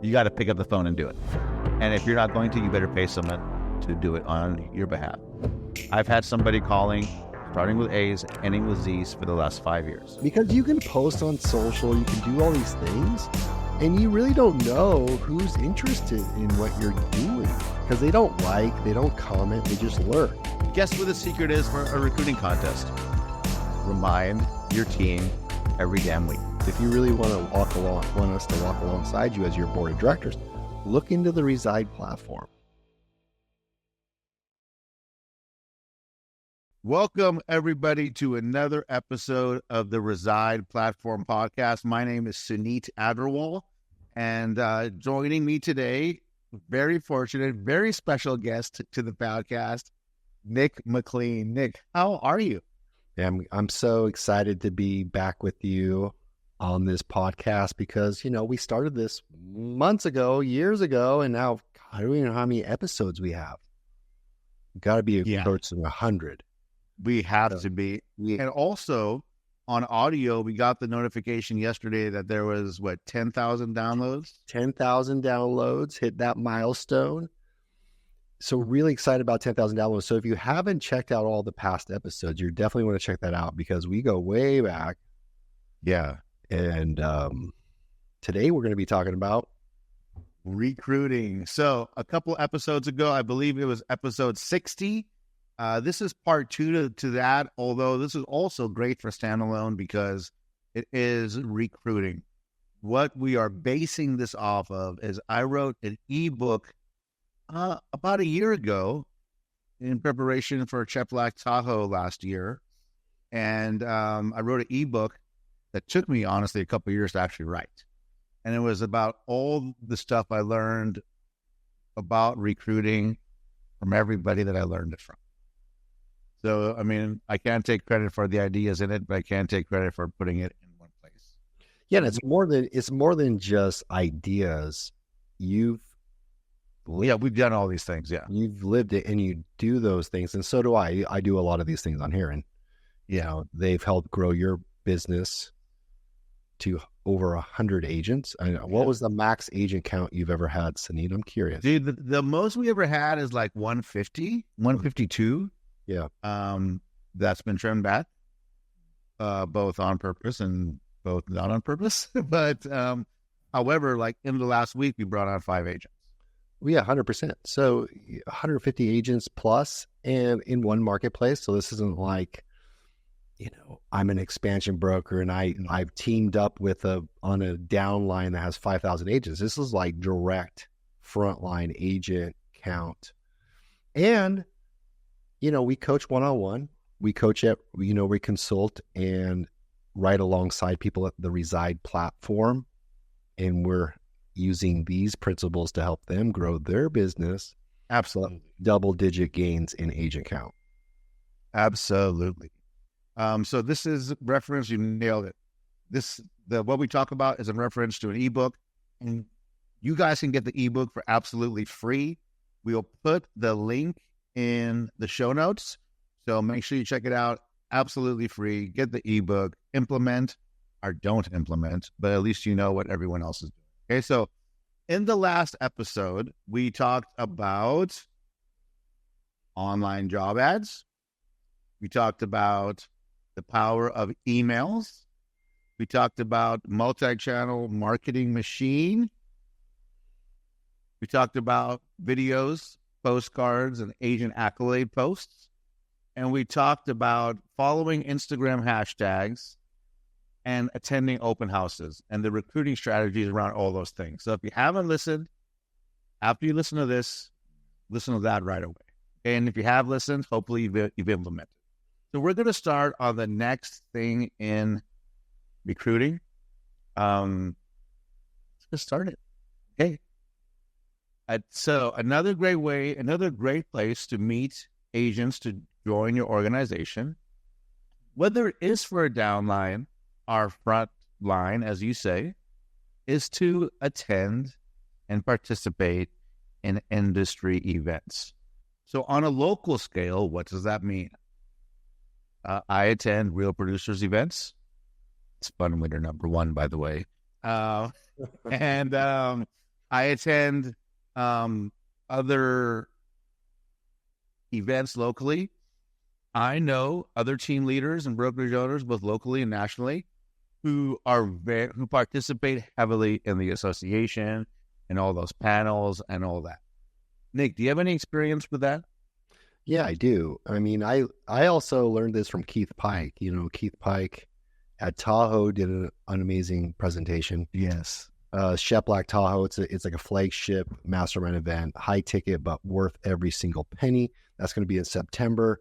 you got to pick up the phone and do it. And if you're not going to, you better pay someone to do it on your behalf. I've had somebody calling, starting with A's, ending with Z's for the last 5 years. Because you can post on social, you can do all these things, and you really don't know who's interested in what you're doing. Because they don't like, they don't comment, they just lurk. Guess what the secret is for a recruiting contest? Remind your team every damn week. If you really want us to walk alongside you as your board of directors, look into the Reside platform. Welcome, everybody, to another episode of the Reside Platform Podcast. My name is Suneet Agarwal, and joining me today, very fortunate, very special guest to the podcast, Nic McLean. Nic, how are you? Yeah, I'm so excited to be back with you on this podcast because, we started this months ago, years ago, and now I don't even know how many episodes we have. Got to be approaching 100. We have to be. And also, on audio, we got the notification yesterday that there was, 10,000 downloads? 10,000 downloads, hit that milestone. So really excited about 10,000 downloads. So if you haven't checked out all the past episodes, you definitely want to check that out because we go way back. Yeah. And today we're going to be talking about recruiting. So a couple episodes ago, I believe it was episode 60. This is part 2 to that, although this is also great for standalone because it is recruiting. What we are basing this off of is I wrote an eBook about a year ago in preparation for Chef Black Tahoe last year. And I wrote an eBook that took me, honestly, a couple of years to actually write. And it was about all the stuff I learned about recruiting from everybody that I learned it from. So, I can't take credit for the ideas in it, but I can take credit for putting it in one place. Yeah, and it's more than just ideas. We've done all these things. Yeah. You've lived it and you do those things. And so do I. I do a lot of these things on here. And, they've helped grow your business to over 100 agents. What was the max agent count you've ever had, Suneet? I'm curious. Dude, the most we ever had is like 150, 152. Yeah. That's been trimmed back, both on purpose and both not on purpose. But, however, like in the last week, we brought on 5 agents. Well, yeah, 100%. So 150 agents plus and in one marketplace. So this isn't like, I'm an expansion broker and I've teamed up on a downline that has 5,000 agents. This is like direct frontline agent count. And, we coach one-on-one. We coach it, we consult and write alongside people at the Reside platform. And we're using these principles to help them grow their business. Absolutely. Double-digit gains in agent count. Absolutely. So this is reference, you nailed it. What we talk about is in reference to an ebook, and you guys can get the ebook for absolutely free. We'll put the link in the show notes. So make sure you check it out. Absolutely free. Get the ebook, implement or don't implement, but at least you know what everyone else is doing. Okay, so in the last episode, we talked about online job ads. We talked about the power of emails. We talked about multi-channel marketing machine. We talked about videos, postcards, and agent accolade posts. And we talked about following Instagram hashtags and attending open houses and the recruiting strategies around all those things. So if you haven't listened, after you listen to this, listen to that right away. And if you have listened, hopefully you've implemented. So we're going to start on the next thing in recruiting. Let's get started. Okay. So another great place to meet agents to join your organization, whether it is for a downline or front line, as you say, is to attend and participate in industry events. So on a local scale, what does that mean? I attend Real Producers events. It's fun winner number 1, by the way. And I attend other events locally. I know other team leaders and brokerage owners, both locally and nationally, who participate heavily in the association and all those panels and all that. Nic, do you have any experience with that? Yeah, I do. I mean, I also learned this from Keith Pike. Keith Pike at Tahoe did an amazing presentation. Yes. Sheplac Tahoe, it's like a flagship mastermind event, high ticket, but worth every single penny. That's going to be in September.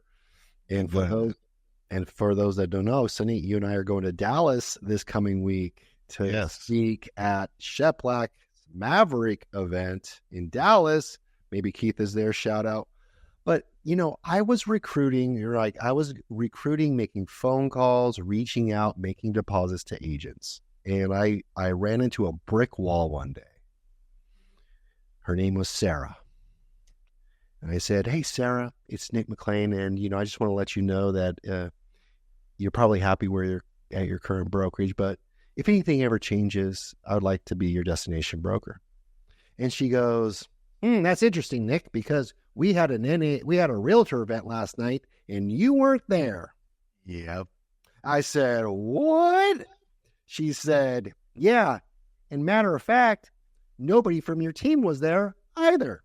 And for those that don't know, Suneet, you and I are going to Dallas this coming week to speak at Sheplac's Maverick event in Dallas. Maybe Keith is there, shout out. But, I was recruiting, making phone calls, reaching out, making deposits to agents. And I ran into a brick wall one day. Her name was Sarah. And I said, "Hey, Sarah, it's Nic McLean. And, I just want to let you know that you're probably happy where you're at your current brokerage. But if anything ever changes, I would like to be your destination broker." And she goes, "That's interesting, Nic, because we had a realtor event last night and you weren't there." Yep. I said, "What?" She said, "Yeah. And matter of fact, nobody from your team was there either."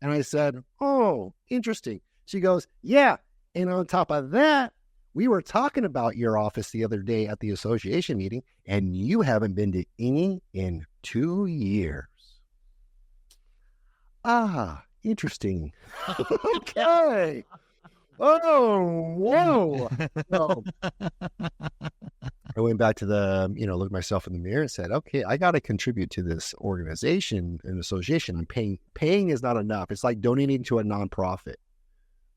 And I said, "Oh, interesting." She goes, "Yeah. And on top of that, we were talking about your office the other day at the association meeting, and you haven't been to any in 2 years." Ah, interesting. Okay. Oh, whoa. So I went back to looked myself in the mirror and said, okay, I got to contribute to this organization and association. And paying is not enough. It's like donating to a nonprofit,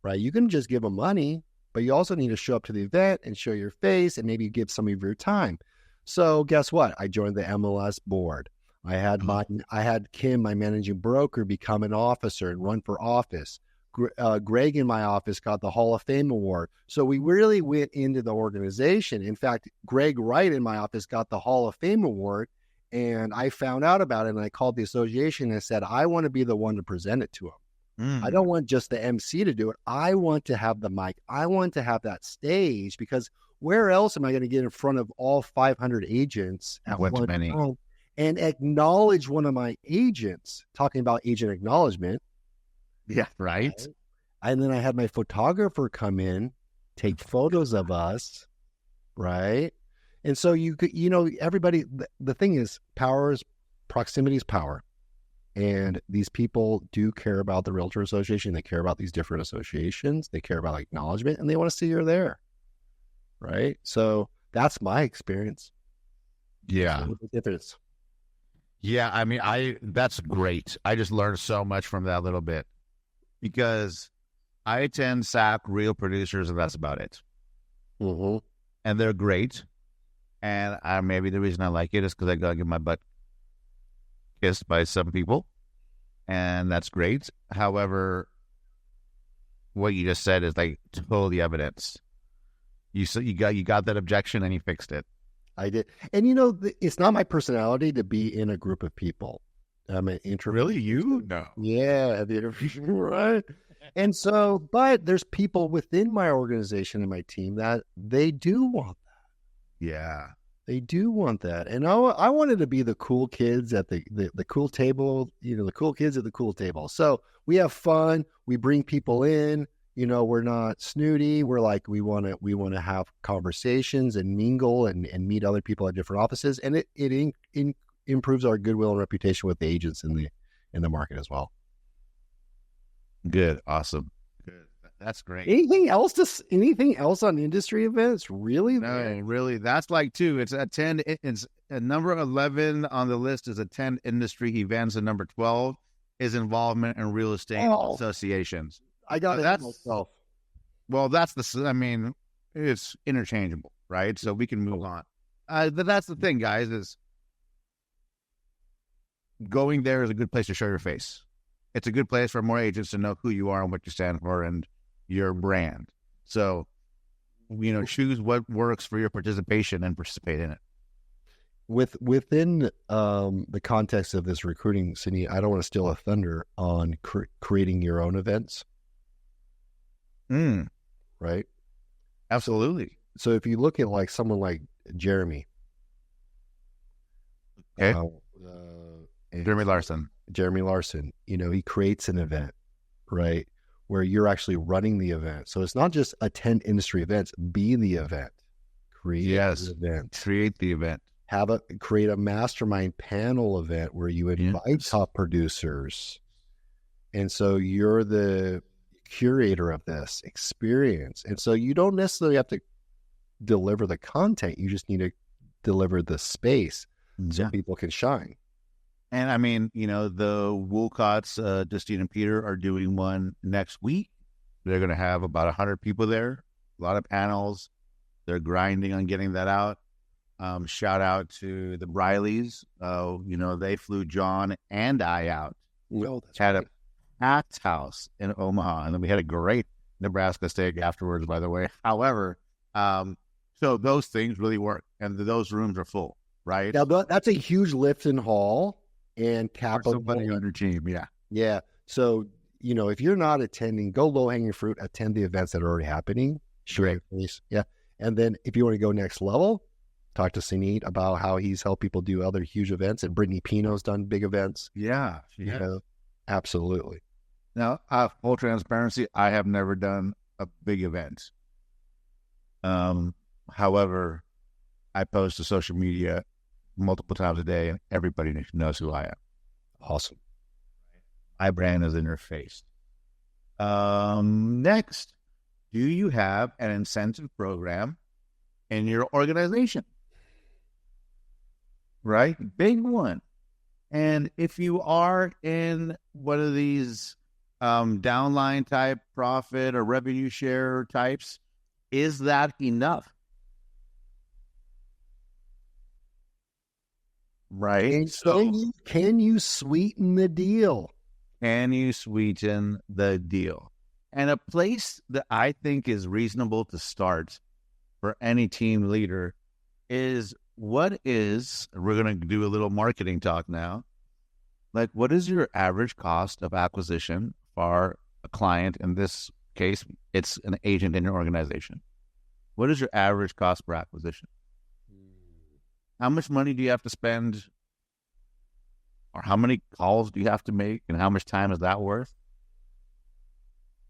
right? You can just give them money, but you also need to show up to the event and show your face and maybe give some of your time. So guess what? I joined the MLS board. I had Kim, my managing broker, become an officer and run for office. Greg in my office got the Hall of Fame award. So we really went into the organization. In fact, Greg Wright in my office got the Hall of Fame award, and I found out about it, and I called the association and said, I want to be the one to present it to them. I don't want just the MC to do it. I want to have the mic. I want to have that stage, because where else am I going to get in front of all 500 agents at one time and acknowledge one of my agents, talking about agent acknowledgement? Yeah, right. And then I had my photographer come in, take photos of us, right? And so everybody, the thing is, proximity is power. And these people do care about the Realtor Association. They care about these different associations. They care about acknowledgement, and they want to see you're there, right? So that's my experience. Yeah. So the difference. Yeah, I mean, that's great. I just learned so much from that little bit, because I attend SAP Real Producers, and that's about it. Mm-hmm. And they're great. And maybe the reason I like it is because I got to get my butt kissed by some people, and that's great. However, what you just said is like totally evidence. You got that objection and you fixed it. I did. And it's not my personality to be in a group of people. I'm an introvert. Really? You? No. Yeah, right. And so, but there's people within my organization and my team that they do want that. Yeah. They do want that. And I wanted to be the cool kids at the cool table, the cool kids at the cool table. So we have fun. We bring people in. We're not snooty. We're like, we want to have conversations and mingle and meet other people at different offices. And it improves our goodwill and reputation with the agents in the market as well. Good. Awesome. Good. That's great. Anything else on industry events? Really? No, really. That's like 2. It's attend. It's number 11 on the list is attend industry events, and number 12 is involvement in real estate associations. I got it myself. Well, it's interchangeable, right? So we can move on. But that's the thing, guys, is going there is a good place to show your face. It's a good place for more agents to know who you are and what you stand for and your brand. So, choose what works for your participation and participate in it. within the context of this recruiting, Suneet, I don't want to steal a thunder on creating your own events. Right? Absolutely. So if you look at like someone like Jeremy, okay, Jeremy Larson, he creates an event, right, where you're actually running the event. So it's not just attend industry events, be the event, create the event, create a mastermind panel event where you invite top producers. And so you're the curator of this experience. And so you don't necessarily have to deliver the content. You just need to deliver the space so people can shine. And I mean, the Woolcotts, Justine and Peter are doing one next week. They're going to have about 100 people there, a lot of panels. They're grinding on getting that out. Shout out to the Brileys. They flew John and I out. Had a Pat's house in Omaha, and then we had a great Nebraska steak afterwards, by the way. However, so those things really work, and those rooms are full, right? Now, that's a huge lift and haul and capital. Somebody on your team, yeah. So, if you're not attending, go low-hanging fruit, attend the events that are already happening. Sure. Yeah. And then if you want to go next level, talk to Suneet about how he's helped people do other huge events, and Brittany Pino's done big events. Yeah. Absolutely. Now, full transparency, I have never done a big event. However, I post to social media multiple times a day, and everybody knows who I am. Awesome. My brand is in your face. Next, do you have an incentive program in your organization? Right? Big one. And if you are in one of these downline type profit or revenue share types, is that enough? Right. And so can you sweeten the deal? Can you sweeten the deal? And a place that I think is reasonable to start for any team leader is, we're going to do a little marketing talk now. Like, what is your average cost of acquisition for a client? In this case, it's an agent in your organization. What is your average cost per acquisition? How much money do you have to spend, or how many calls do you have to make, and how much time is that worth?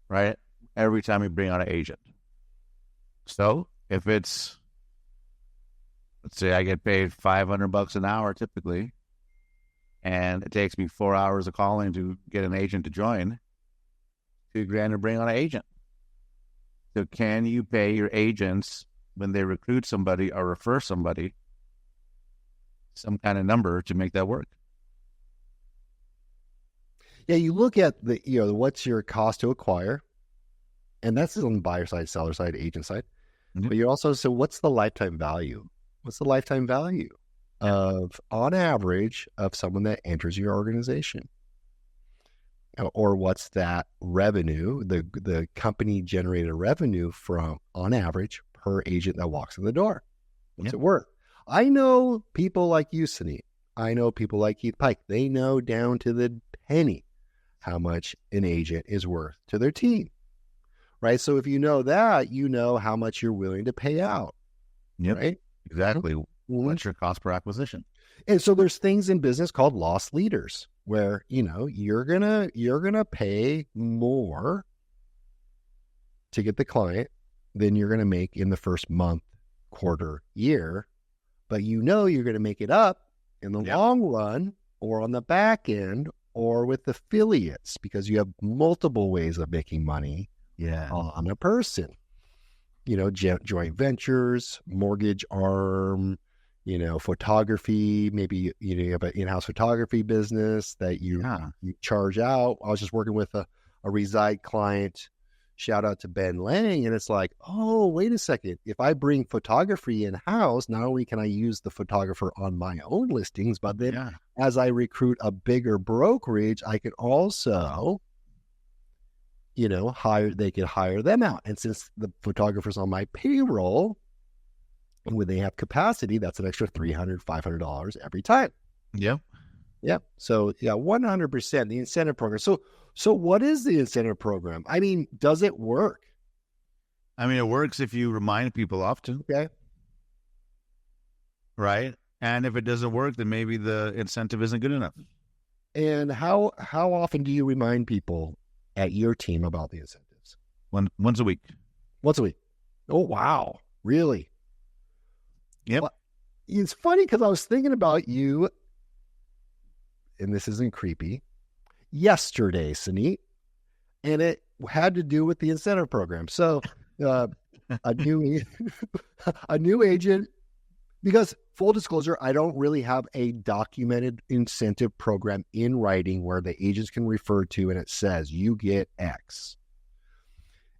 Right? Every time you bring on an agent. So if it's, let's say I get paid $500 an hour typically, and it takes me 4 hours of calling to get an agent to join, $2,000 to bring on an agent. So can you pay your agents when they recruit somebody or refer somebody some kind of number to make that work? Yeah, you look at what's your cost to acquire, and that's on the buyer side, seller side, agent side. Mm-hmm. But you also, so what's the lifetime value? What's the lifetime value of, on average, of someone that enters your organization? Or what's that revenue, the company generated revenue from, on average, per agent that walks in the door? What's it worth? I know people like you, Suneet. I know people like Keith Pike. They know down to the penny how much an agent is worth to their team, right? So if you know that, you know how much you're willing to pay out. Yep. Right? Exactly. What's your cost per acquisition? And so there's things in business called loss leaders, where, you're gonna pay more to get the client than you're gonna make in the first month, quarter, year, but you're gonna make it up in the long run, or on the back end, or with affiliates, because you have multiple ways of making money on a person. Joint ventures, mortgage arm, photography. Maybe you have an in-house photography business that you charge out. I was just working with a Reside client. Shout out to Ben Lang. And it's like, oh, wait a second. If I bring photography in-house, not only can I use the photographer on my own listings, but then as I recruit a bigger brokerage, I can also, they could hire them out. And since the photographer's on my payroll, And when they have capacity, that's an extra $300, $500 every time. Yep. Yeah. So yeah, 100% the incentive program. So what is the incentive program? I mean, does it work? I mean, it works if you remind people often. Okay. Right. And if it doesn't work, then maybe the incentive isn't good enough. And how often do you remind people at your team about the incentives? Once a week. Once a week. Oh, wow. Really? Yep. Well, it's funny because I was thinking about you, and this isn't creepy, yesterday, Suneet, and it had to do with the incentive program. So a new agent, because full disclosure, I don't really have a documented incentive program in writing where the agents can refer to and it says you get X.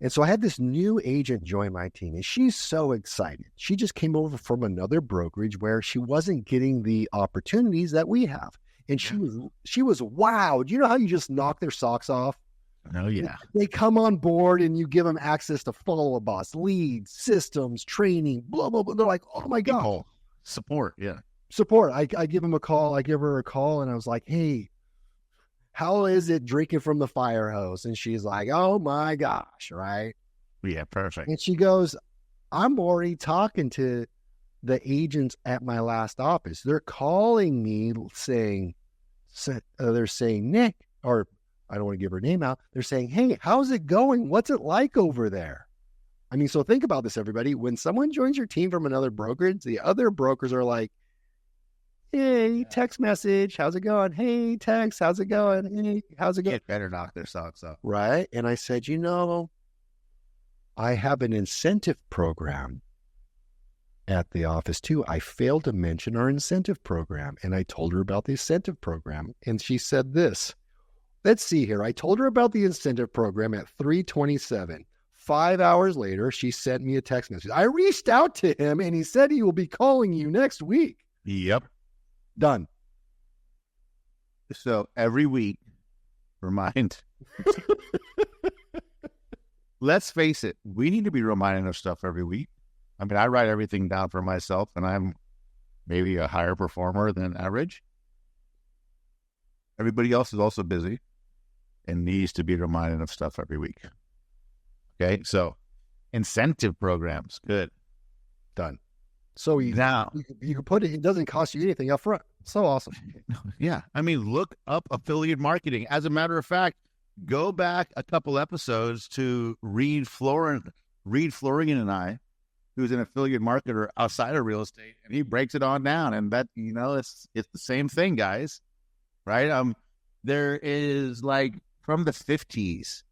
And so I had this new agent join my team, and she's so excited. She just came over from another brokerage where she wasn't getting the opportunities that we have. And she was wowed. You know how you just knock their socks off? Oh, yeah. They come on board and you give them access to follow a boss, leads, systems, training, blah, blah, blah. They're like, oh my God. Support. Yeah. Support. I give them a call. I give her a call and I was like, hey, how is it drinking from the fire hose? And she's like, oh my gosh. Right. Yeah. Perfect. And she goes, I'm already talking to the agents at my last office. They're calling me saying, they're saying, Nic, or I don't want to give her name out. They're saying, hey, how's it going? What's it like over there? I mean, so think about this, everybody. When someone joins your team from another brokerage, the other brokers are like, hey, text message, how's it going? Hey, text, how's it going? Hey, how's it going? It better knock their socks off. Right. And I said, I have an incentive program at the office too. I failed to mention our incentive program. And I told her about the incentive program. And she said this. Let's see here. I told her about the incentive program at 3:27. 5 hours later, she sent me a text message. I reached out to him and he said he will be calling you next week. Yep. Done. So every week, remind. Let's face it, we need to be reminding of stuff every week. I mean, I write everything down for myself and I'm maybe a higher performer than average. Everybody else is also busy and needs to be reminded of stuff every week. Okay, so incentive programs, good. Done. So now you can put it doesn't cost you anything up front. So awesome. Yeah, I mean, look up affiliate marketing. As a matter of fact, go back a couple episodes to Reed Florian and I, who's an affiliate marketer outside of real estate, and he breaks it on down. And that, it's the same thing, guys. Right? There is, like, from the 50s,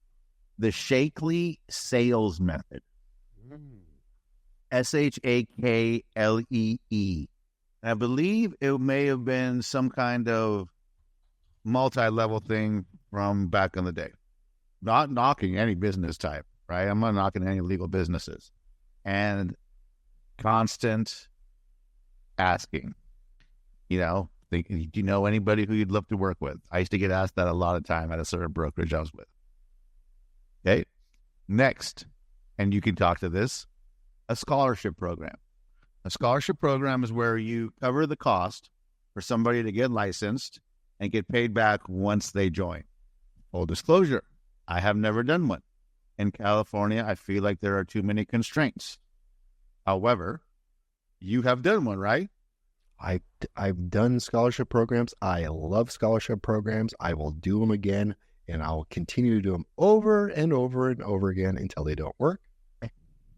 the Shaklee sales method. Shaklee. I believe it may have been some kind of multi-level thing from back in the day. Not knocking any business type, right? I'm not knocking any legal businesses. And constant asking, do you know anybody who you'd love to work with? I used to get asked that a lot of time at a certain brokerage I was with. Okay. Next, and you can talk to this, a scholarship program. A scholarship program is where you cover the cost for somebody to get licensed and get paid back once they join. Full disclosure, I have never done one. In California, I feel like there are too many constraints. However, you have done one, right? I've done scholarship programs. I love scholarship programs. I will do them again, and I'll continue to do them over and over and over again until they don't work.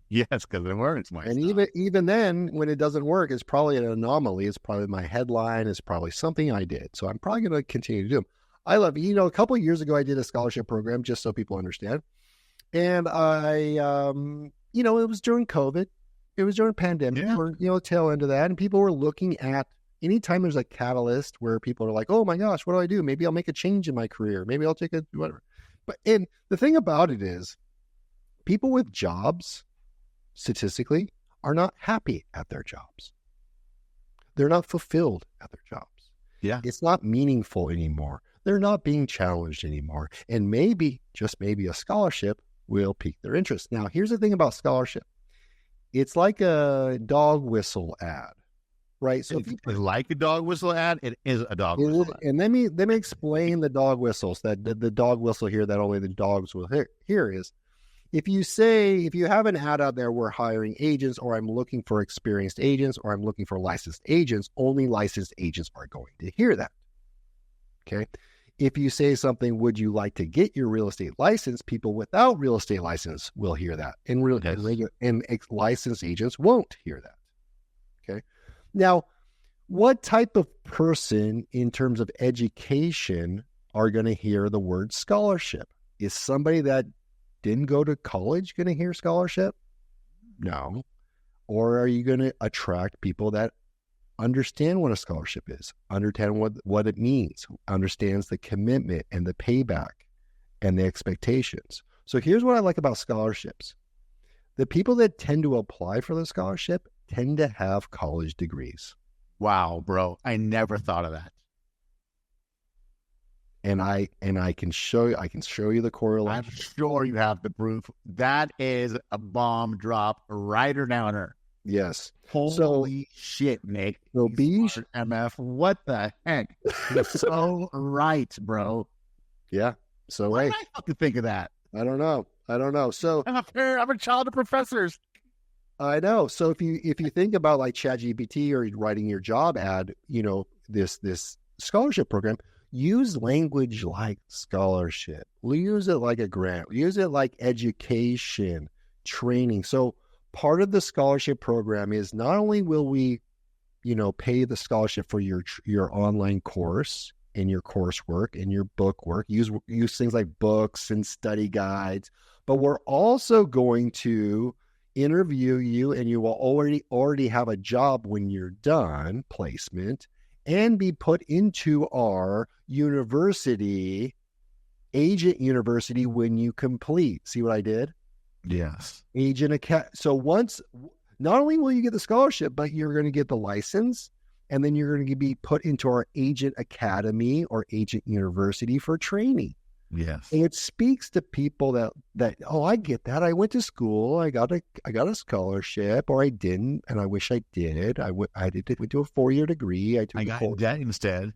Yes, because it works. And even then, when it doesn't work, it's probably an anomaly. It's probably my headline. It's probably something I did. So I'm probably going to continue to do them. I love it. A couple of years ago, I did a scholarship program, just so people understand. And it was during COVID. It was during pandemic, or, tail end of that. And people were looking at anytime there's a catalyst where people are like, oh my gosh, what do I do? Maybe I'll make a change in my career. Maybe I'll take whatever. And the thing about it is people with jobs, statistically, are not happy at their jobs. They're not fulfilled at their jobs. Yeah. It's not meaningful anymore. They're not being challenged anymore. And maybe, just maybe, a scholarship will pique their interest. Now, here's the thing about scholarship. It's like a dog whistle ad, right? So it's like a dog whistle ad. It is a dog whistle ad. And let me explain the dog whistles, that the dog whistle here that only the dogs will hear is, if you have an ad out there, we're hiring agents, or I'm looking for experienced agents, or I'm looking for licensed agents, only licensed agents are going to hear that. Okay. If you say something, would you like to get your real estate license? People without real estate license will hear that. And licensed agents won't hear that. Okay. Now, what type of person in terms of education are going to hear the word scholarship? Is somebody that didn't go to college going to hear scholarship? No. Or are you going to attract people that understand what a scholarship is, understand what it means, understands the commitment and the payback and the expectations? So here's what I like about scholarships. The people that tend to apply for the scholarship tend to have college degrees. Wow, bro. I never thought of that. And I can show you the correlation. I'm sure you have the proof. That is a bomb drop, writer downer. Yes. Holy shit, Nick. So MF. What the heck? You're so right, bro. Yeah. So why did I have to think of that? I don't know. So I'm a child of professors. I know. So if you think about like ChatGPT or writing your job ad, this scholarship program, use language like scholarship. Use it like a grant. Use it like education, training. So part of the scholarship program is not only will we, pay the scholarship for your online course and your coursework and your book work, use things like books and study guides, but we're also going to interview you, and you will already have a job when you're done, placement, and be put into our agent university when you complete. See what I did? Yes. Agent account. So not only will you get the scholarship, but you're going to get the license, and then you're going to be put into our agent academy or agent university for training. Yes. And it speaks to people that I get that. I went to school, I got a scholarship, or I didn't, and I wish I did. I went to a 4-year degree. I got that instead.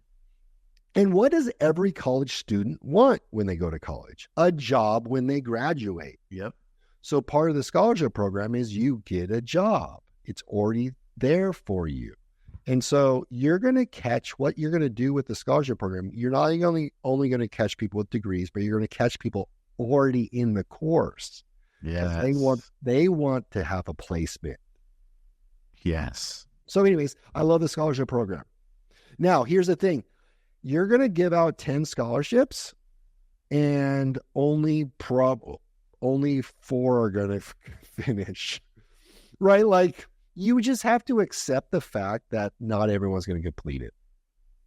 And what does every college student want when they go to college? A job when they graduate. Yep. So part of the scholarship program is you get a job. It's already there for you. And so you're going to catch what you're going to do with the scholarship program. You're not only going to catch people with degrees, but you're going to catch people already in the course. Yeah. They want to have a placement. Yes. So anyways, I love the scholarship program. Now, here's the thing. You're going to give out 10 scholarships, and only 4 are going to finish, right? Like, you just have to accept the fact that not everyone's going to complete it.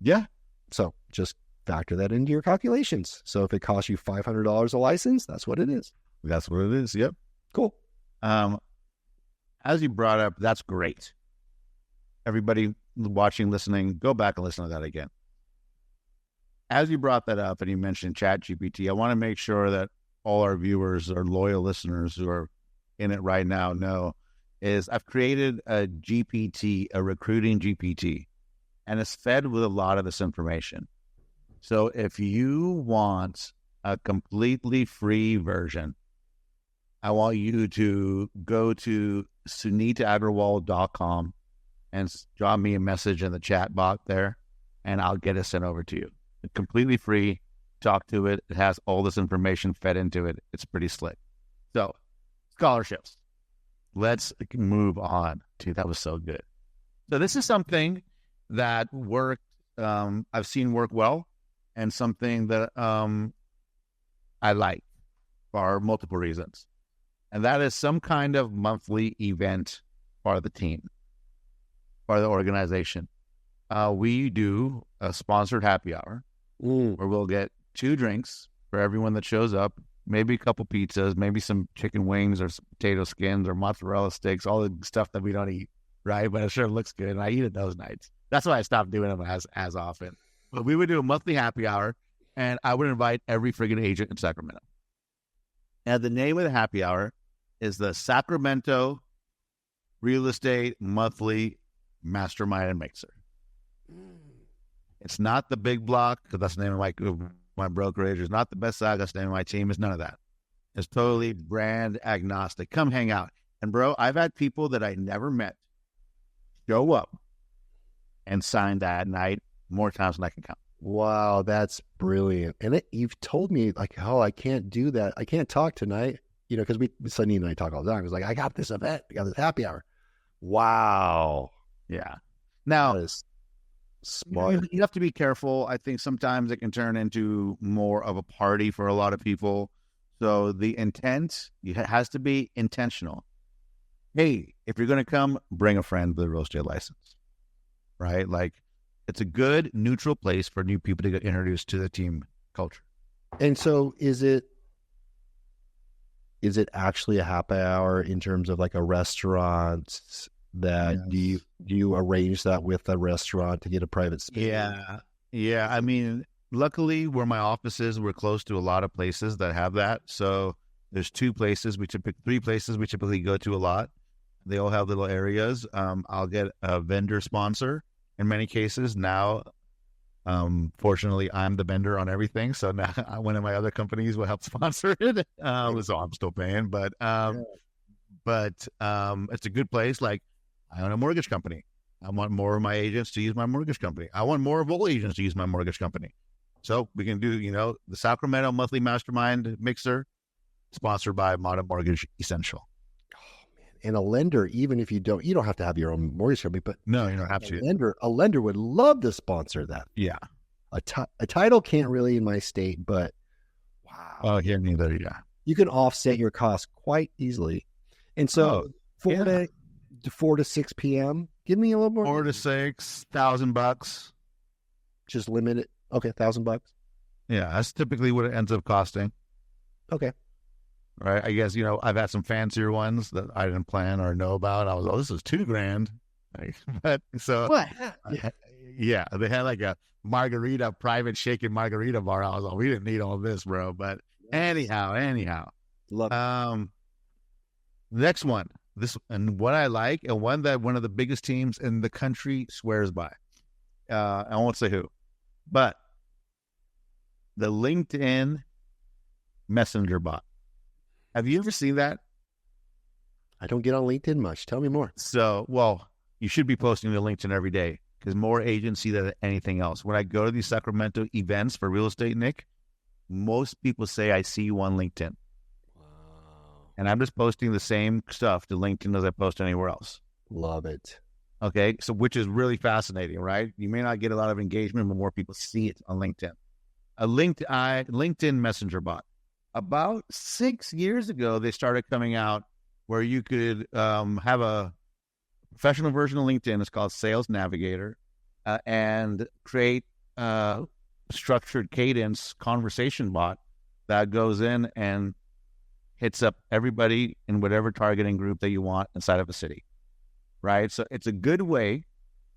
Yeah. So just factor that into your calculations. So if it costs you $500 a license, that's what it is. That's what it is. Yep. Cool. As you brought up, that's great. Everybody watching, listening, go back and listen to that again. As you brought that up and you mentioned ChatGPT, I want to make sure that all our viewers or loyal listeners who are in it right now know is I've created a GPT, a recruiting GPT, and it's fed with a lot of this information. So if you want a completely free version, I want you to go to suneetagarwal.com and drop me a message in the chat box there, and I'll get it sent over to you. It's completely free. Talk to it. It has all this information fed into it. It's pretty slick. So, scholarships. Let's move on to that was so good. So this is something that worked. I've seen work well, and something that I like for multiple reasons, and that is some kind of monthly event for the team, for the organization. We do a sponsored happy hour where we'll get 2 drinks for everyone that shows up. Maybe a couple pizzas, maybe some chicken wings or some potato skins or mozzarella sticks, all the stuff that we don't eat, right? But it sure looks good, and I eat it those nights. That's why I stopped doing them as often. But we would do a monthly happy hour, and I would invite every friggin' agent in Sacramento. And the name of the happy hour is the Sacramento Real Estate Monthly Mastermind and Mixer. It's not the big block, because that's the name of my brokerage. It's not the best side. That's the name of my team. It's none of that. It's totally brand agnostic. Come hang out. And bro, I've had people that I never met show up and sign that night more times than I can count. Wow, that's brilliant. And you've told me like, oh, I can't do that. I can't talk tonight, because Suneet and I talk all the time. It's like, I got this event. I got this happy hour. Wow. Yeah. Now, that is smart. You have to be careful. I think sometimes it can turn into more of a party for a lot of people. So the intent has to be intentional. Hey, if you're going to come, bring a friend with a real estate license, right? Like, it's a good neutral place for new people to get introduced to the team culture. And so is it actually a happy hour in terms of like a restaurant that Yes. do you arrange that with a restaurant to get a private space? Yeah. I mean, luckily where my office is, we're close to a lot of places that have that. So there's three places we typically go to a lot. They all have little areas. I'll get a vendor sponsor in many cases. Now, fortunately, I'm the vendor on everything. So now one of my other companies will help sponsor it. So I'm still paying, but it's a good place. Like, I own a mortgage company. I want more of my agents to use my mortgage company. I want more of all agents to use my mortgage company. So we can do, the Sacramento Monthly Mastermind Mixer, sponsored by Modern Mortgage Essential. And a lender, even if you don't have to have your own mortgage company, but No, you don't have to. A lender would love to sponsor that. Yeah. A title can't really in my state, but wow. Oh, here neither. Yeah. You can offset your costs quite easily. And so 4 to 6 p.m. Give me a little more. 4 to 6, $1,000. Just limit it. Okay, $1,000. Yeah, that's typically what it ends up costing. Okay. Right. I guess, I've had some fancier ones that I didn't plan or know about. I was, this is $2,000. But so, What? Yeah, they had like a private shaken margarita bar. I was like, we didn't need all this, bro. But anyhow. Love it. Next one. This, and what I like, and one that one of the biggest teams in the country swears by. I won't say who, but the LinkedIn Messenger bot. Have you ever seen that? I don't get on LinkedIn much. Tell me more. So, well, you should be posting to LinkedIn every day because more agents see that than anything else. When I go to these Sacramento events for real estate, Nick, most people say, I see you on LinkedIn. Wow. And I'm just posting the same stuff to LinkedIn as I post anywhere else. Love it. Okay. So, which is really fascinating, right? You may not get a lot of engagement, but more people see it on LinkedIn. A LinkedIn Messenger bot. About 6 years ago, they started coming out where you could have a professional version of LinkedIn. It's called Sales Navigator, and create a structured cadence conversation bot that goes in and hits up everybody in whatever targeting group that you want inside of a city, right? So it's a good way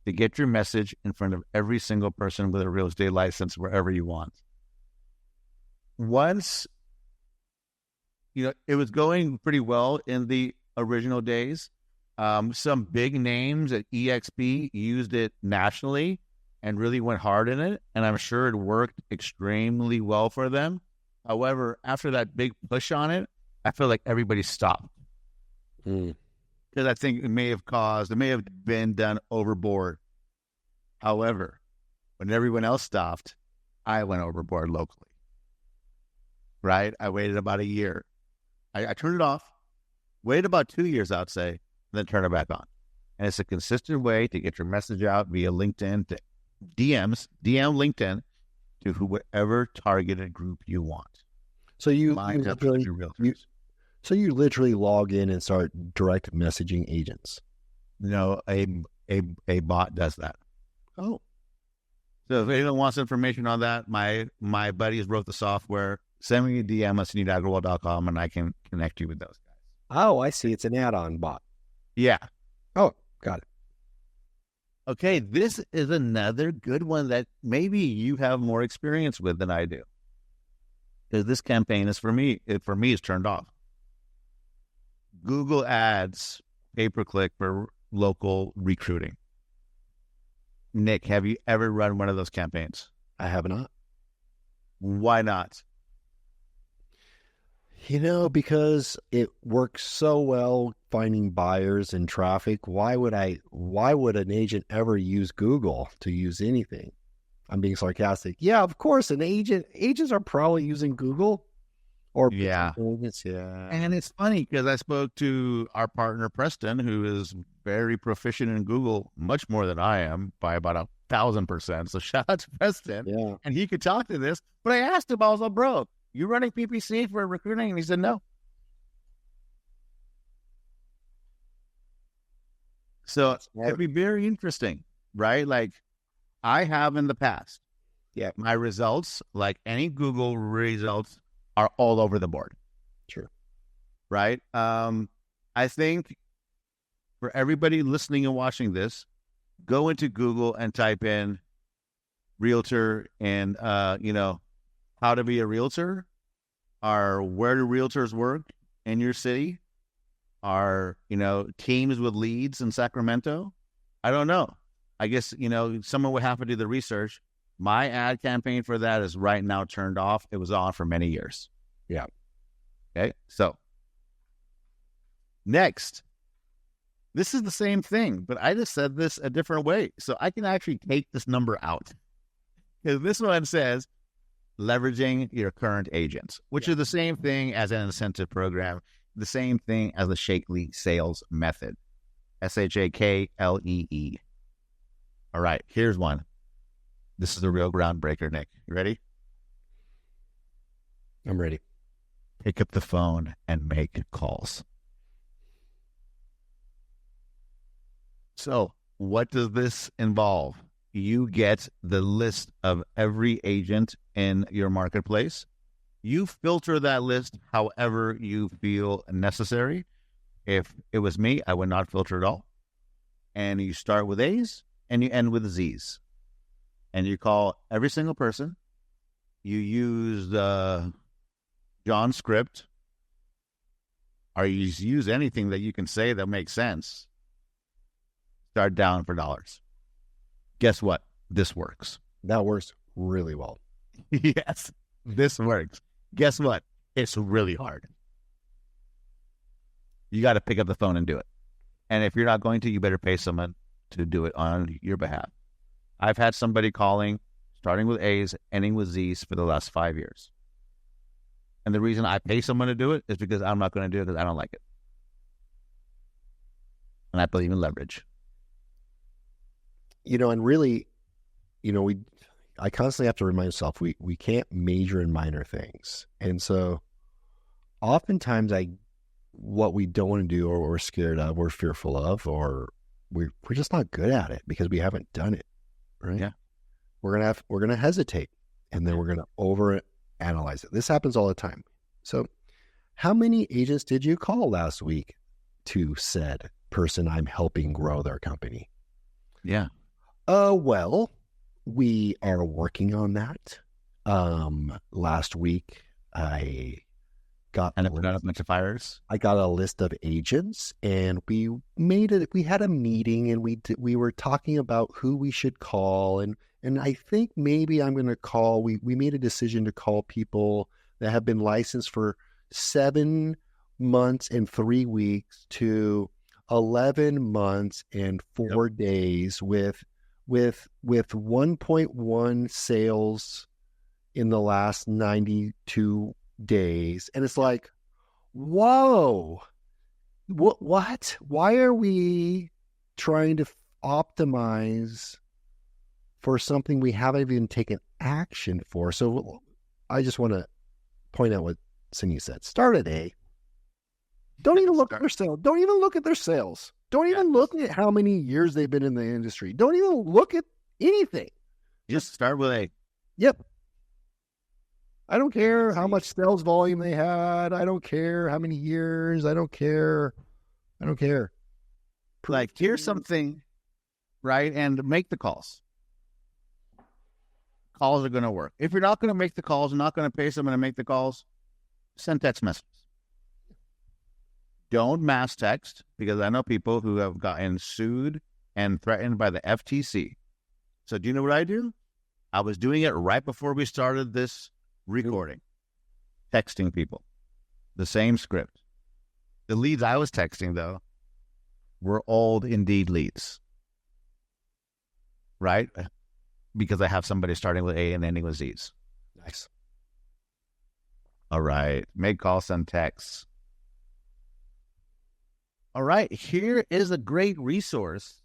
to get your message in front of every single person with a real estate license wherever you want. Once, it was going pretty well in the original days. Some big names at EXP used it nationally and really went hard in it. And I'm sure it worked extremely well for them. However, after that big push on it, I feel like everybody stopped. Because I think it may have been done overboard. However, when everyone else stopped, I went overboard locally. Right? I waited about a year. I turned it off, waited about 2 years, I'd say, and then turn it back on. And it's a consistent way to get your message out via LinkedIn, to DM LinkedIn to whoever targeted group you want. So you literally log in and start direct messaging agents. No, a bot does that. Oh. So if anyone wants information on that, my buddies wrote the software. Send me a DM at SuneetAgarwal.com and I can connect you with those guys. Oh, I see. It's an add-on bot. Yeah. Oh, got it. Okay, this is another good one that maybe you have more experience with than I do. Because this campaign is for me. For me, it's turned off. Google Ads pay-per-click for local recruiting. Nic, have you ever run one of those campaigns? I have not. Why not? Because it works so well finding buyers and traffic. Why would an agent ever use Google to use anything? I'm being sarcastic. Yeah, of course, agents are probably using Google or agents. Yeah. And it's funny because I spoke to our partner, Preston, who is very proficient in Google, much more than I am by about 1,000%. So shout out to Preston. Yeah. And he could talk to this. But I asked him, I was like, bro, you running PPC for recruiting? And he said, no. So it'd be very interesting, right? Like I have in the past. Yeah. My results, like any Google results, are all over the board. True. Right? I think for everybody listening and watching this, go into Google and type in realtor and, how to be a realtor, or where do realtors work in your city, or, teams with leads in Sacramento. I don't know. I guess, someone would have to do the research. My ad campaign for that is right now turned off. It was on for many years. Yeah. Okay. So next, this is the same thing, but I just said this a different way. So I can actually take this number out. Because this one says leveraging your current agents, which is the same thing as an incentive program, the same thing as the Shaklee sales method. SHAKLEE. All right, here's one. This is the real groundbreaker, Nic. You ready? I'm ready. Pick up the phone and make calls. So what does this involve? You get the list of every agent in your marketplace. You filter that list however you feel necessary. If it was me, I would not filter at all. And you start with A's and you end with Z's. And you call every single person. You use the John script, or you use anything that you can say that makes sense. Start down for dollars. Guess what? This works. That works really well. Yes, this works. Guess what? It's really hard. You got to pick up the phone and do it. And if you're not going to, you better pay someone to do it on your behalf. I've had somebody calling, starting with A's, ending with Z's for the last 5 years. And the reason I pay someone to do it is because I'm not going to do it because I don't like it. And I believe in leverage. And really, I constantly have to remind myself, we can't major in minor things. And so oftentimes what we don't want to do, or we're scared of, we're fearful of, or we're just not good at it because we haven't done it. Right? Yeah. We're going to hesitate, and then we're going to overanalyze it. This happens all the time. So how many agents did you call last week to said person I'm helping grow their company? Yeah. Well, we are working on that. Last week I got a bunch of fires. I got a list of agents, and we had a meeting, and we were talking about who we should call, and I think maybe I'm going to call. We made a decision to call people that have been licensed for 7 months and 3 weeks to 11 months and 4 days with 1.1 sales in the last 92 days. And it's like, whoa, what? Why are we trying to optimize for something we haven't even taken action for? So I just want to point out what Suneet said. Start at A. Don't even look at their sales. Don't even look at their sales. Don't even look at how many years they've been in the industry. Don't even look at anything. Just start with A. Yep. I don't care how much sales volume they had. I don't care how many years. I don't care. Like, here's something, right? And make the calls. Calls are going to work. If you're not going to make the calls, not going to pay someone to make the calls, send text messages. Don't mass text, because I know people who have gotten sued and threatened by the FTC. So do you know what I do? I was doing it right before we started this recording, texting people, the same script. The leads I was texting, though, were old Indeed leads, right? Because I have somebody starting with A and ending with Z's. Nice. All right. Make calls, send texts. All right. Here is a great resource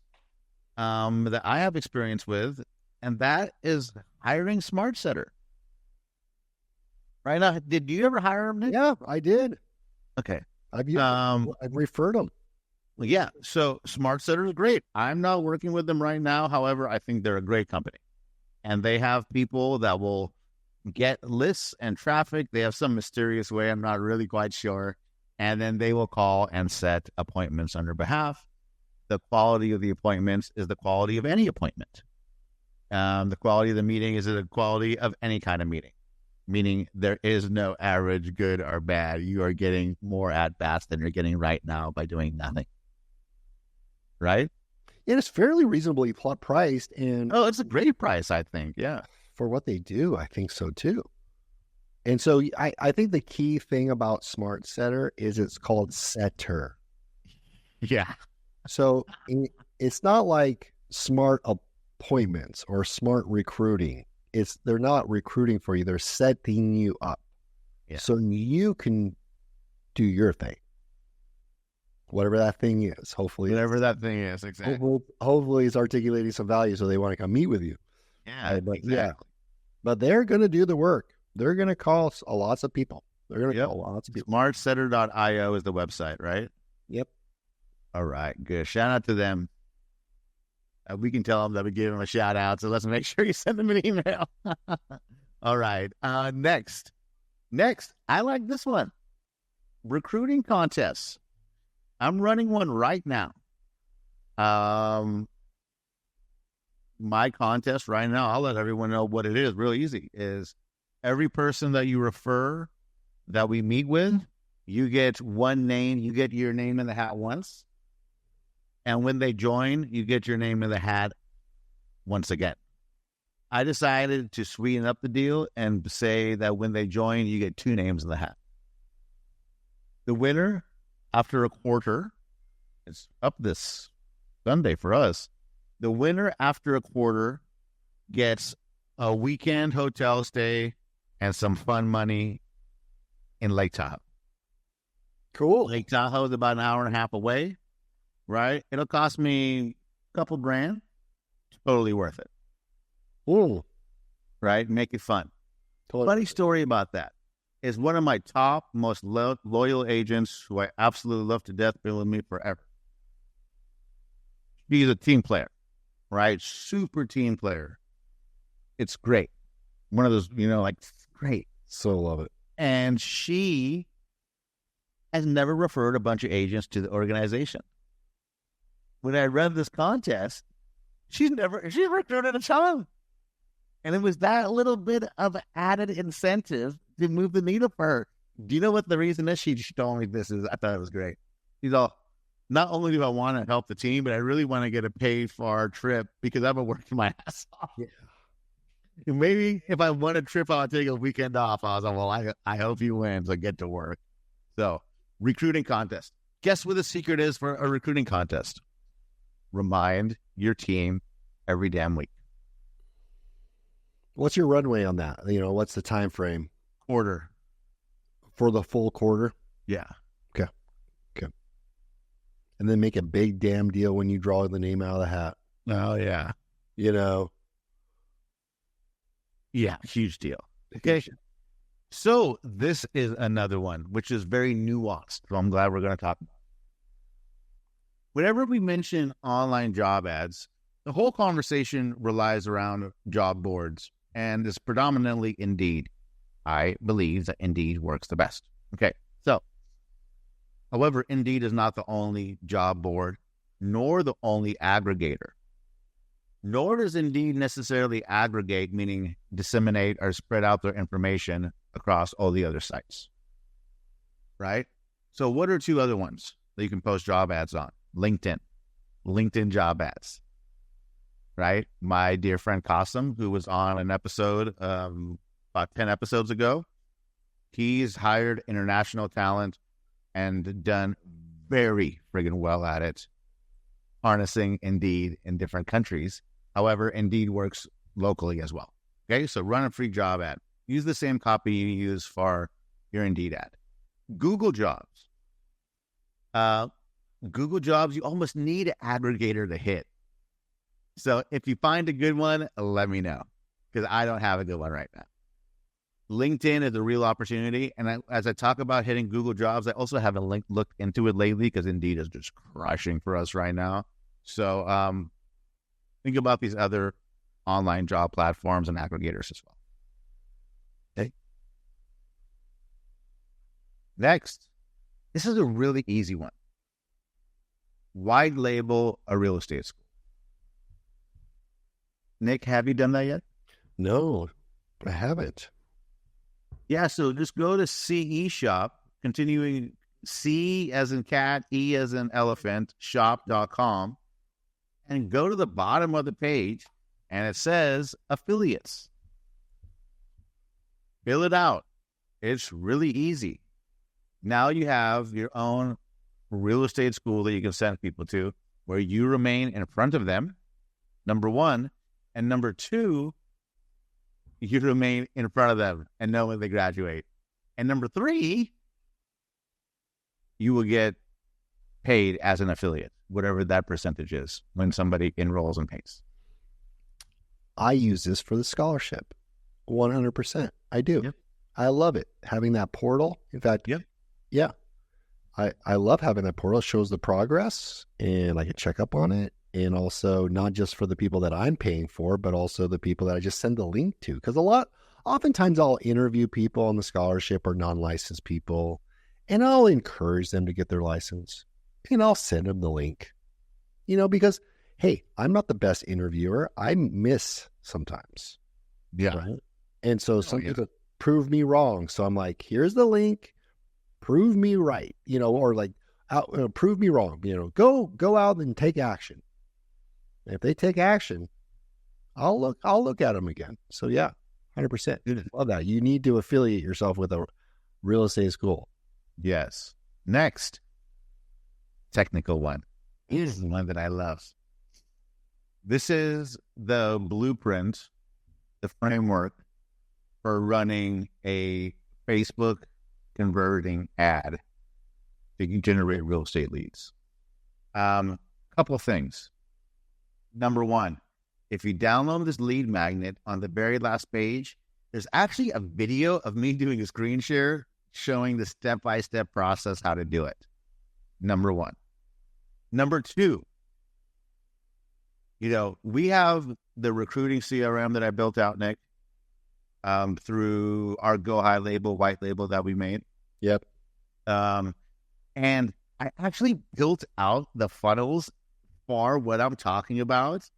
that I have experience with, and that is hiring SmartSetter. Right now, did you ever hire him, Nic? Yeah, I did. Okay. I've referred them. Yeah. So SmartSetter is great. I'm not working with them right now. However, I think they're a great company, and they have people that will get lists and traffic. They have some mysterious way. I'm not really quite sure. And then they will call and set appointments on your behalf. The quality of the appointments is the quality of any appointment. The quality of the meeting is the quality of any kind of meeting, meaning there is no average, good or bad. You are getting more at bats than you're getting right now by doing nothing. Right? And it's fairly reasonably priced. And it's a great price, I think. Yeah. For what they do, I think so too. And so I think the key thing about SmartSetter is it's called Setter. Yeah. So it's not like smart appointments or smart recruiting. They're not recruiting for you. They're setting you up. Yeah. So you can do your thing. Whatever that thing is, hopefully. Whatever that thing is, exactly. Hopefully it's articulating some value so they want to come meet with you. Yeah, exactly. Yeah. But they're going to do the work. They're going to call lots of people. They're going to call lots of people. SmartSetter.io is the website, right? Yep. All right, good. Shout out to them. We can tell them that we gave them a shout out, so let's make sure you send them an email. All right. Next, I like this one. Recruiting contests. I'm running one right now. My contest right now, I'll let everyone know what it is. Real easy. Is every person that you refer that we meet with, you get one name. You get your name in the hat once. And when they join, you get your name in the hat once again. I decided to sweeten up the deal and say that when they join, you get two names in the hat. The winner, after a quarter, it's up this Sunday for us. The winner after a quarter gets a weekend hotel stay and some fun money in Lake Tahoe. Cool. Lake Tahoe is about an hour and a half away, right? It'll cost me a couple grand. Totally worth it. Ooh. Right? Make it fun. Totally. Funny story about that is one of my top, most loyal agents who I absolutely love to death, been with me forever. She's a team player, right? Super team player. It's great. One of those, great. So love it. And she has never referred a bunch of agents to the organization. When I read this contest, she's recruited a ton. And it was that little bit of added incentive to move the needle for her. Do you know what the reason is? She told me this. I thought it was great. She's all, not only do I want to help the team, but I really want to get a paid for our trip because I've been working my ass off. Yeah. And maybe if I want a trip, I'll take a weekend off. I was like, well, I hope you win, so get to work. So, recruiting contest. Guess what the secret is for a recruiting contest? Remind your team every damn week. What's your runway on that? What's the time frame? Quarter. For the full quarter? Yeah. Okay. And then make a big damn deal when you draw the name out of the hat. Oh, yeah. Yeah, huge deal. Okay. So this is another one, which is very nuanced. So I'm glad we're going to talk about it. Whenever we mention online job ads, the whole conversation relies around job boards and is predominantly Indeed. I believe that Indeed works the best. Okay. So, however, Indeed is not the only job board, nor the only aggregator. Nor does Indeed necessarily aggregate, meaning disseminate or spread out their information across all the other sites, right? So what are two other ones that you can post job ads on? LinkedIn job ads, right? My dear friend Qasim, who was on an episode about 10 episodes ago, he's hired international talent and done very friggin' well at it, harnessing Indeed in different countries. However, Indeed works locally as well. Okay, so run a free job ad. Use the same copy you use for your Indeed ad. Google Jobs. Google Jobs, you almost need an aggregator to hit. So if you find a good one, let me know, because I don't have a good one right now. LinkedIn is a real opportunity. And as I talk about hitting Google Jobs, I also haven't looked into it lately because Indeed is just crushing for us right now. So think about these other online job platforms and aggregators as well. Okay. Next, this is a really easy one. White label a real estate school. Nic, have you done that yet? No, I haven't. Yeah, so just go to CE Shop, continuing C as in cat, E as in elephant, shop.com, and go to the bottom of the page, and it says affiliates. Fill it out. It's really easy. Now you have your own real estate school that you can send people to, where you remain in front of them, number one, and number two, you remain in front of them and know when they graduate. And number three, you will get paid as an affiliate, whatever that percentage is when somebody enrolls and pays. I use this for the scholarship. 100%. I do. Yep. I love it. Having that portal. In fact, Yep. Yeah. I love having that portal. It shows the progress and I can check up on it. And also not just for the people that I'm paying for, but also the people that I just send the link to. Because oftentimes I'll interview people on the scholarship or non-licensed people, and I'll encourage them to get their license. And I'll send them the link. Because, hey, I'm not the best interviewer. I miss sometimes. Yeah. Right? And so some people prove me wrong. So I'm like, here's the link. Prove me right, or like, prove me wrong, go out and take action. And if they take action, I'll look at them again. So yeah, 100%. Love that. You need to affiliate yourself with a real estate school. Yes. Next, technical one. Here's the one that I love. This is the blueprint, the framework for running a Facebook converting ad to generate real estate leads. Couple of things. Number one, if you download this lead magnet, on the very last page, there's actually a video of me doing a screen share showing the step-by-step process how to do it. Number one. Number two, we have the recruiting CRM that I built out, Nic, through our Go High label, white label that we made. Yep. And I actually built out the funnels for what I'm talking about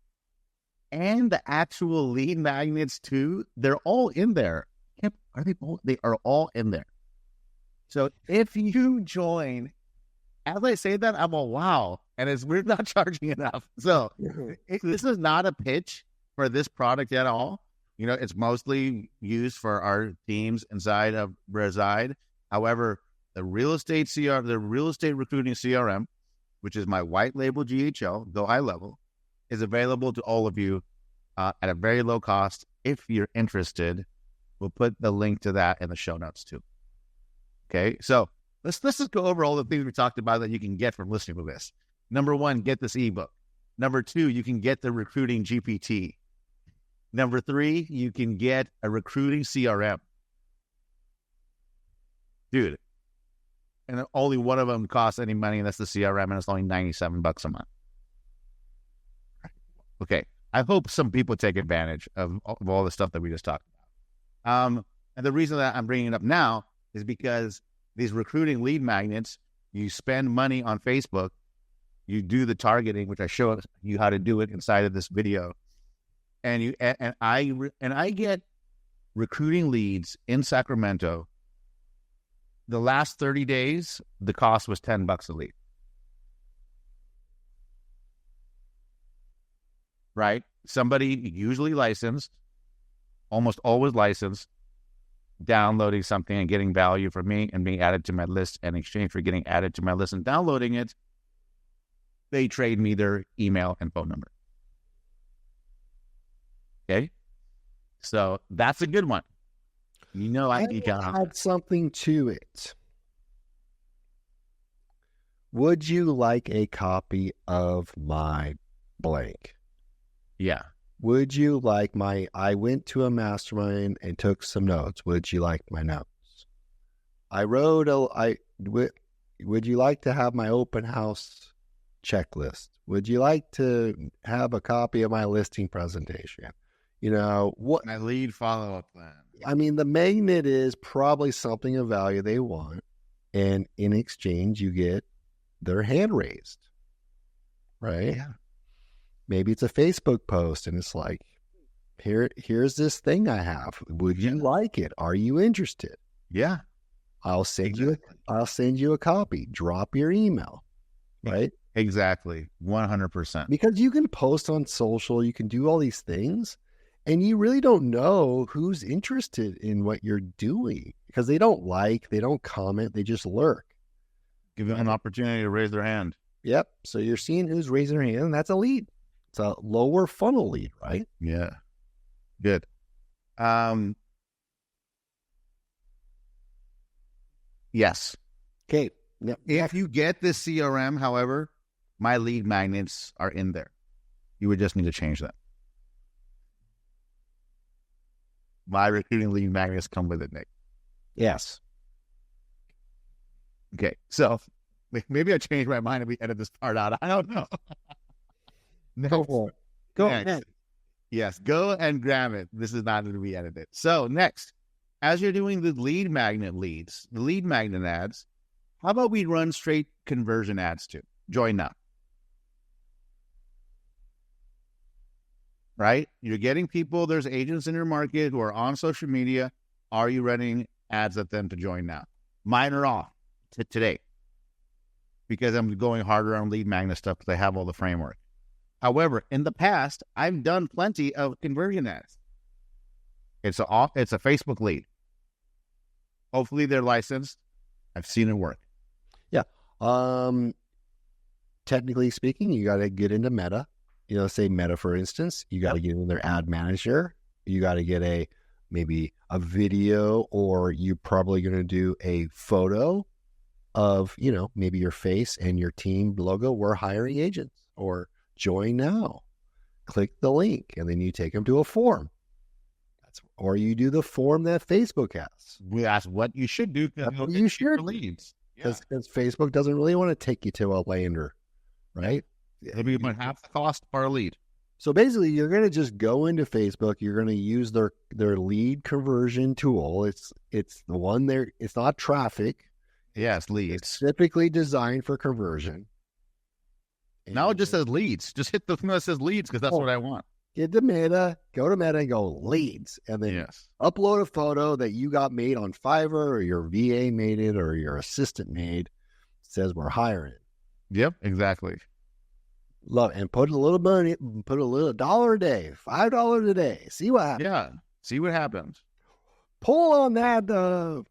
and the actual lead magnets too. They're all in there. They are all in there. So if you join, as I say that, I'm all, wow. And we're not charging enough. So this is not a pitch for this product at all. It's mostly used for our teams inside of Reside. However, the real estate recruiting CRM, which is my white label GHL, Go High Level, is available to all of you at a very low cost. If you're interested, we'll put the link to that in the show notes too. Okay, so let's just go over all the things we talked about that you can get from listening to this. Number one, get this ebook. Number two, you can get the recruiting GPT. Number three, you can get a recruiting CRM. Dude, and only one of them costs any money, and that's the CRM, and it's only $97 a month. Okay, I hope some people take advantage of all the stuff that we just talked about. And the reason that I'm bringing it up now is because these recruiting lead magnets, you spend money on Facebook, you do the targeting, which I show you how to do it inside of this video, and I get recruiting leads in Sacramento the last 30 days, the cost was $10 a lead. Right? Somebody usually licensed, almost always licensed, downloading something and getting value from me and being added to my list, and in exchange for getting added to my list and downloading it, they trade me their email and phone number. Okay? So that's a good one. You know, I add something to it. Would you like a copy of my blank? Yeah. Would you like I went to a mastermind and took some notes. Would you like my notes? Would you like to have my open house checklist? Would you like to have a copy of my listing presentation? You know, what my lead follow-up plan. I mean, the magnet is probably something of value they want, and in exchange, you get their hand raised, right? Yeah. Maybe it's a Facebook post, and it's like, here's this thing I have. Would you like it? Are you interested? Yeah. I'll send you a copy. Drop your email, right? Exactly. 100%. Because you can post on social, you can do all these things, and you really don't know who's interested in what you're doing because they don't comment, they just lurk. Give them an opportunity to raise their hand. Yep. So you're seeing who's raising their hand, and that's a lead. It's a lower funnel lead, right? Yeah. Good. Yes. Okay. If you get this CRM, however, my lead magnets are in there. You would just need to change them. My recruiting lead magnets come with it, Nick. Yes. Okay. So maybe I changed my mind and we edit this part out. I don't know. Go ahead. Yes. Go and grab it. This is not going to be edited. So next, as you're doing the lead magnet leads, the lead magnet ads, how about we run straight conversion ads too? Join now. Right? You're getting people, there's agents in your market who are on social media. Are you running ads at them to join now? Mine are off today because I'm going harder on lead magnet stuff because I have all the framework. However, in the past, I've done plenty of conversion ads. It's a Facebook lead. Hopefully they're licensed. I've seen it work. Yeah. Technically speaking, you got to get into Meta. Say Meta, for instance, you got to get in their ad manager. You got to get maybe a video, or you're probably going to do a photo of, maybe your face and your team logo. We're hiring agents, or join now. Click the link, and then you take them to a form. Or you do the form that Facebook has. That's what you should do. You should leads. Because Facebook doesn't really want to take you to a lander, right? Maybe about half the cost per lead. So basically, you're going to just go into Facebook. You're going to use their lead conversion tool. It's the one there. It's not traffic. Yeah, it's leads. It's specifically designed for conversion. Now it just says leads. Just hit the thing that says leads because that's what I want. Get to Meta, go to Meta and go leads. And then upload a photo that you got made on Fiverr, or your VA made it, or your assistant made. It says we're hiring. Yep, exactly. Love it. And put a little money, put a little $1 a day, $5 a day. See what happens. Yeah, see what happens. Pull on that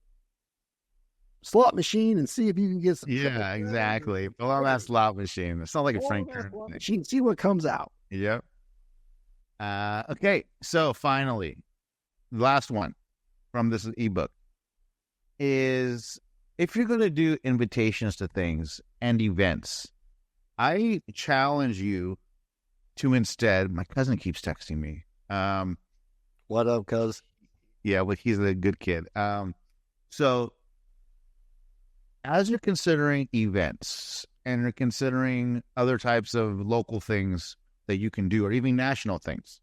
slot machine and see if you can get some. Yeah, exactly. Pull on that slot machine. It's not like a Frank machine. See what comes out. Yep. Okay, so finally, the last one from this ebook is, if you're going to do invitations to things and events, I challenge you to instead, my cousin keeps texting me. What up, cuz? Yeah, well, he's a good kid. So as you're considering events and you're considering other types of local things that you can do, or even national things,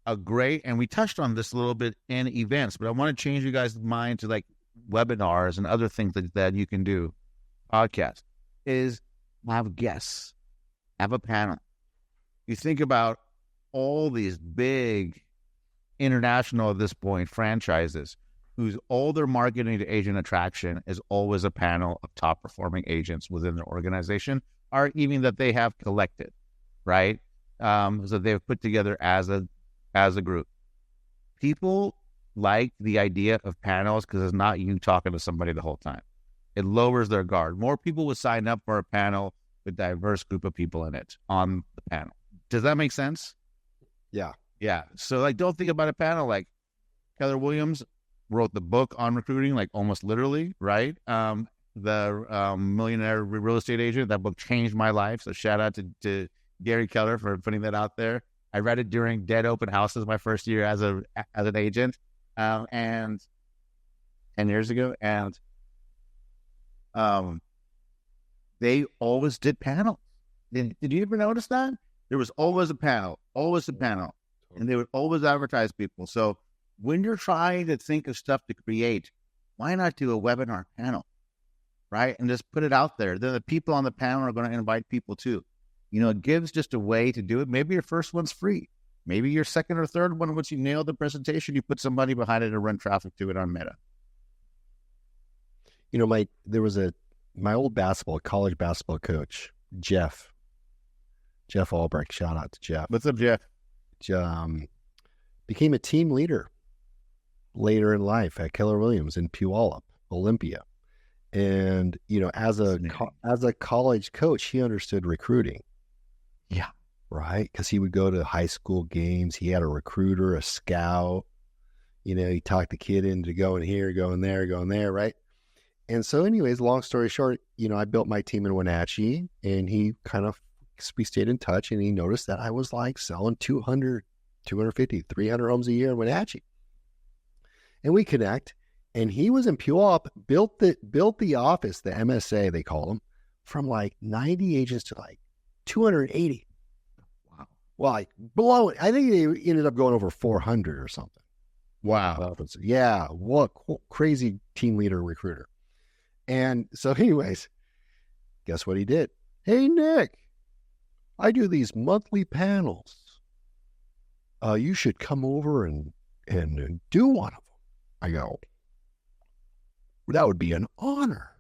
and we touched on this a little bit in events, but I want to change you guys' mind to like webinars and other things that you can do, podcasts, is have guests, have a panel. You think about all these big international, at this point, franchises. whose all their marketing to agent attraction is always a panel of top performing agents within their organization, or even that they have collected, right? So they've put together as a group. People like the idea of panels because it's not you talking to somebody the whole time. It lowers their guard. More people would sign up for a panel with a diverse group of people in it on the panel. Does that make sense? Yeah. Yeah. So like, don't think about a panel like Keller Williams wrote the book on recruiting, like almost literally, right? The Millionaire Real Estate Agent, that book changed my life. So shout out to Gary Keller for putting that out there. I read it during dead open houses my first year as an agent, and 10 years ago. And they always did panels. Did you ever notice that? There was always a panel, and they would always advertise people. So when you're trying to think of stuff to create, why not do a webinar panel, right? And just put it out there. Then the people on the panel are going to invite people too. You know, it gives just a way to do it. Maybe your first one's free. Maybe your second or third one, once you nail the presentation, you put somebody behind it to run traffic to it on Meta. You know, my old college basketball coach, Jeff Albrecht, shout out to Jeff. What's up, Jeff? Became a team leader later in life at Keller Williams in Puyallup, Olympia. And, you know, as a college coach, he understood recruiting. Yeah. Right? Because he would go to high school games. He had a recruiter, a scout. You know, he talked the kid into going here, going there, right? And so anyways, long story short, you know, I built my team in Wenatchee, and we stayed in touch, and he noticed that I was like selling 200, 250, 300 homes a year in Wenatchee. And we connect, and he was in Puyallup, built the office, the MSA, they call them, from like 90 agents to like 280. Wow. Well, like blowing. I think they ended up going over 400 or something. Wow. Yeah. What crazy team leader recruiter. And so anyways, guess what he did? Hey, Nick, I do these monthly panels. You should come over and do one of them. I go, that would be an honor.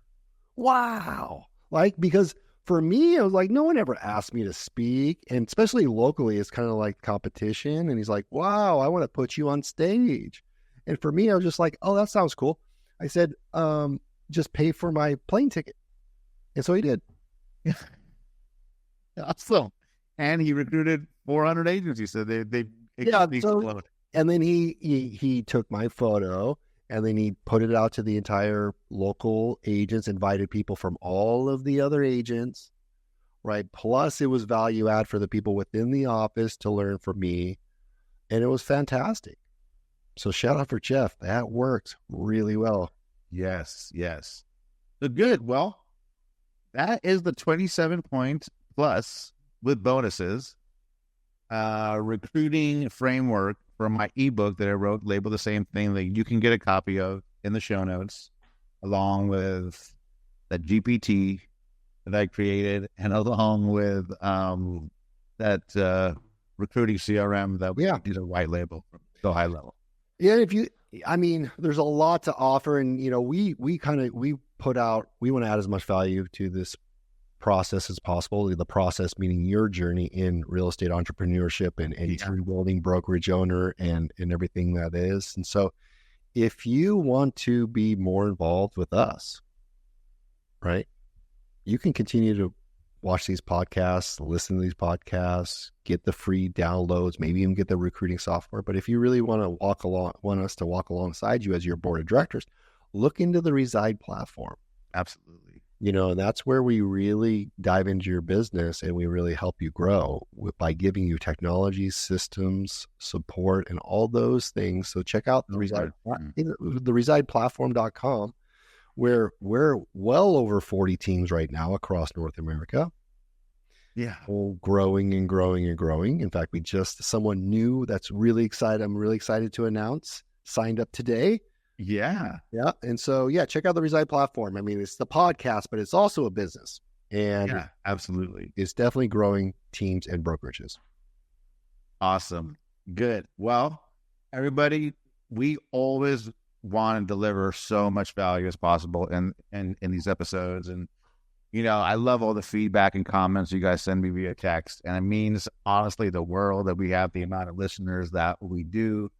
Wow. Like, because for me, I was like, no one ever asked me to speak. And especially locally, it's kind of like competition. And he's like, wow, I want to put you on stage. And for me, I was just like, oh, that sounds cool. I said, just pay for my plane ticket. And so he did. Awesome. And he recruited 400 agents. He said they exploded. And then he took my photo, and then he put it out to the entire local agents, invited people from all of the other agents, right? Plus it was value add for the people within the office to learn from me. And it was fantastic. So shout out for Jeff. That works really well. Yes. So good. Well, that is the 27 point plus with bonuses recruiting framework from my ebook that I wrote, labeled the same thing, that you can get a copy of in the show notes, along with that GPT that I created, and along with that recruiting CRM that we did a white label from Go High Level. Yeah, there's a lot to offer, and you know, we want to add as much value to this process as possible. The process meaning your journey in real estate entrepreneurship and rebuilding brokerage owner and everything that is. And so if you want to be more involved with us, right, you can continue to watch these podcasts, listen to these podcasts, get the free downloads, maybe even get the recruiting software. But if you really want us to walk alongside you as your board of directors, look into the Reside platform. Absolutely. You know, and that's where we really dive into your business, and we really help you grow by giving you technology, systems, support, and all those things. So check out the resideplatform.com, where we're well over 40 teams right now across North America. Yeah. All growing and growing and growing. In fact, someone new that's really excited. I'm really excited to announce, signed up today. Yeah. And so, check out the Reside platform. I mean, it's the podcast, but it's also a business. And yeah, absolutely. It's definitely growing teams and brokerages. Awesome. Good. Well, everybody, we always want to deliver so much value as possible in these episodes. And, I love all the feedback and comments you guys send me via text. And it means, honestly, the world that we have the amount of listeners that we do.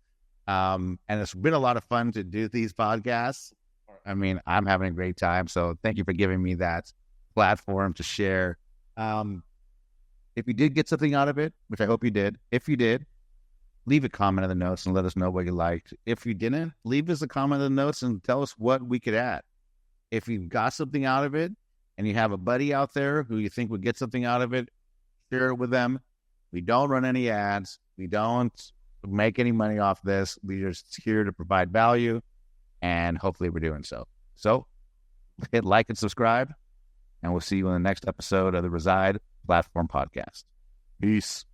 And it's been a lot of fun to do these podcasts. I mean, I'm having a great time. So thank you for giving me that platform to share. If you did get something out of it, which I hope you did, if you did, leave a comment in the notes and let us know what you liked. If you didn't, leave us a comment in the notes and tell us what we could add. If you got something out of it and you have a buddy out there who you think would get something out of it, share it with them. We don't run any ads. We don't make any money off this. We're just here to provide value, and hopefully we're doing so. So hit like and subscribe, and we'll see you in the next episode of the Reside Platform Podcast. Peace.